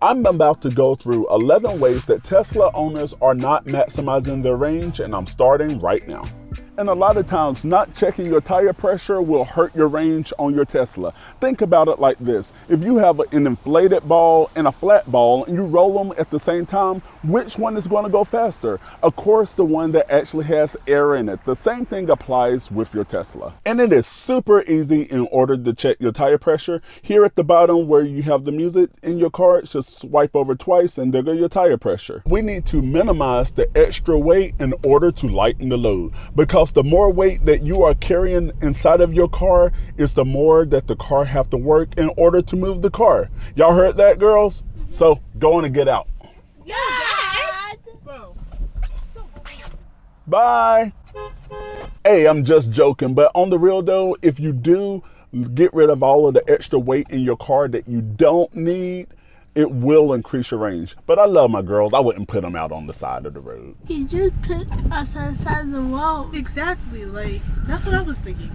I'm about to go through 11 ways that Tesla owners are not maximizing their range, and I'm starting right now. And a lot of times, not checking your tire pressure will hurt your range on your Tesla. Think about it like this. If you have an inflated ball and a flat ball and you roll them at the same time, which one is going to go faster? Of course, the one that actually has air in it. The same thing applies with your Tesla. And it is super easy in order to check your tire pressure. Here at the bottom where you have the music in your car, just swipe over twice and there goes your tire pressure. We need to minimize the extra weight in order to lighten the load, because the more weight that you are carrying inside of your car is the more that the car have to work in order to move the car. Y'all heard that, girls? So go on and get out. Yeah. Bro. Bye. Hey, I'm just joking, but on the real though, if you do get rid of all of the extra weight in your car that you don't need, it will increase your range. But I love my girls. I wouldn't put them out on the side of the road. You just put us on the side of the road. Exactly. Like, that's what I was thinking.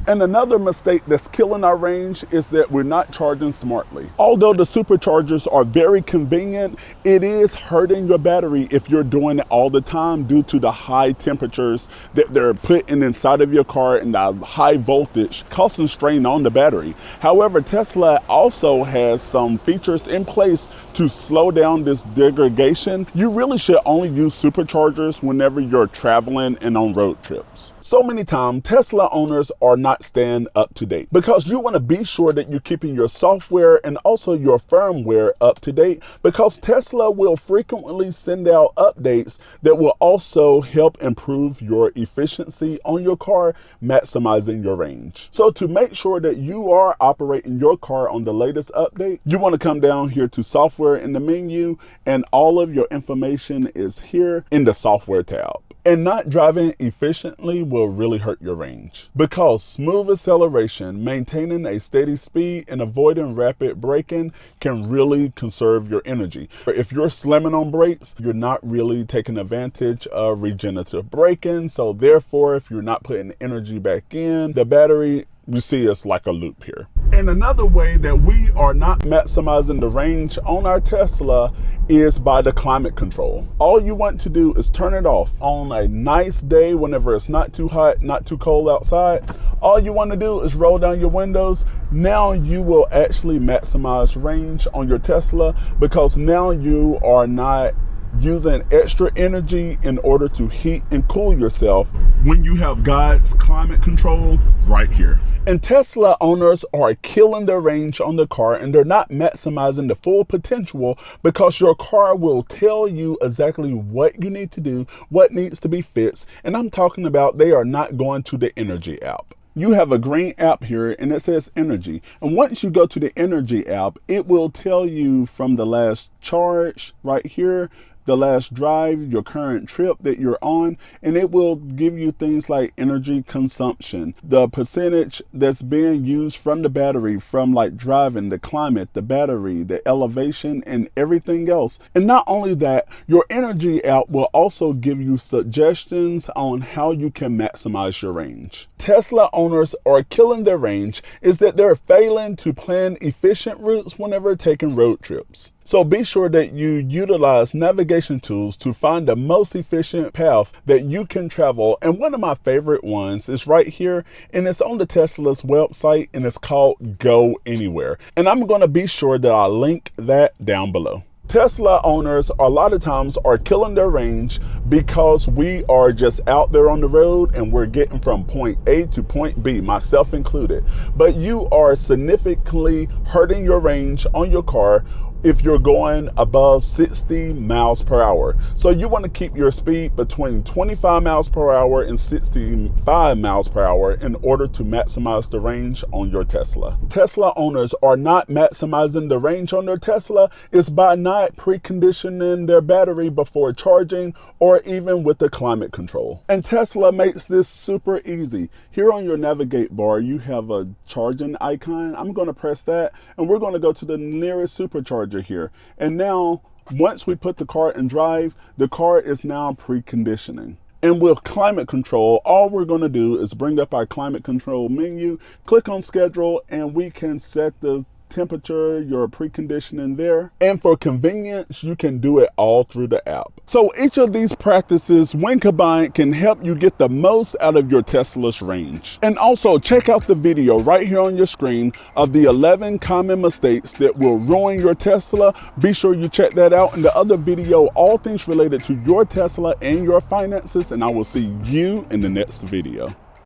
And another mistake that's killing our range is that we're not charging smartly. Although the superchargers are very convenient, it is hurting your battery if you're doing it all the time due to the high temperatures that they're putting inside of your car and the high voltage causing strain on the battery. However, Tesla also has some features in place to slow down this degradation. You really should only use superchargers whenever you're traveling and on road trips. So many times, Tesla owners are not staying up to date because you want to be sure that you're keeping your software and also your firmware up to date, because Tesla will frequently send out updates that will also help improve your efficiency on your car, maximizing your range. So to make sure that you are operating your car on the latest update, you want to come down here to software in the menu, and all of your information is here in the software tab. And not driving efficiently will really hurt your range, because smooth acceleration, maintaining a steady speed, and avoiding rapid braking can really conserve your energy. If you're slamming on brakes, you're not really taking advantage of regenerative braking. So therefore, if you're not putting energy back in the battery, you see it's like a loop here. And another way that we are not maximizing the range on our Tesla is by the climate control. All you want to do is turn it off on a nice day whenever it's not too hot, not too cold outside. All you want to do is roll down your windows. Now you will actually maximize range on your Tesla, because now you are not using extra energy in order to heat and cool yourself when you have God's climate control right here. And Tesla owners are killing their range on the car, and they're not maximizing the full potential, because your car will tell you exactly what you need to do, what needs to be fixed. And I'm talking about they are not going to the energy app. You have a green app here and it says energy. And once you go to the energy app, it will tell you from the last charge right here, the last drive, your current trip that you're on, and it will give you things like energy consumption, the percentage that's being used from the battery, from like driving, the climate, the battery, the elevation, and everything else. And not only that, your energy app will also give you suggestions on how you can maximize your range. Tesla owners are killing their range is that they're failing to plan efficient routes whenever taking road trips. So be sure that you utilize navigation tools to find the most efficient path that you can travel. And one of my favorite ones is right here, and it's on the Tesla's website, and it's called Go Anywhere. And I'm going to be sure that I link that down below. Tesla owners a lot of times are killing their range because we are just out there on the road and we're getting from point A to point B, myself included. But you are significantly hurting your range on your car if you're going above 60 miles per hour. So you want to keep your speed between 25 miles per hour and 65 miles per hour in order to maximize the range on your Tesla. Tesla owners are not maximizing the range on their Tesla is by not preconditioning their battery before charging, or even with the climate control. And Tesla makes this super easy. Here on your navigate bar, you have a charging icon. I'm going to press that, and we're going to go to the nearest supercharger here. And now once we put the car in drive, the car is now preconditioning. And with climate control, all we're going to do is bring up our climate control menu, click on schedule, and we can set the temperature, your preconditioning there. And for convenience, you can do it all through the app. So each of these practices, when combined, can help you get the most out of your Tesla's range. And also check out the video right here on your screen of the 11 common mistakes that will ruin your Tesla. Be sure you check that out in the other video, all things related to your Tesla and your finances, and I will see you in the next video.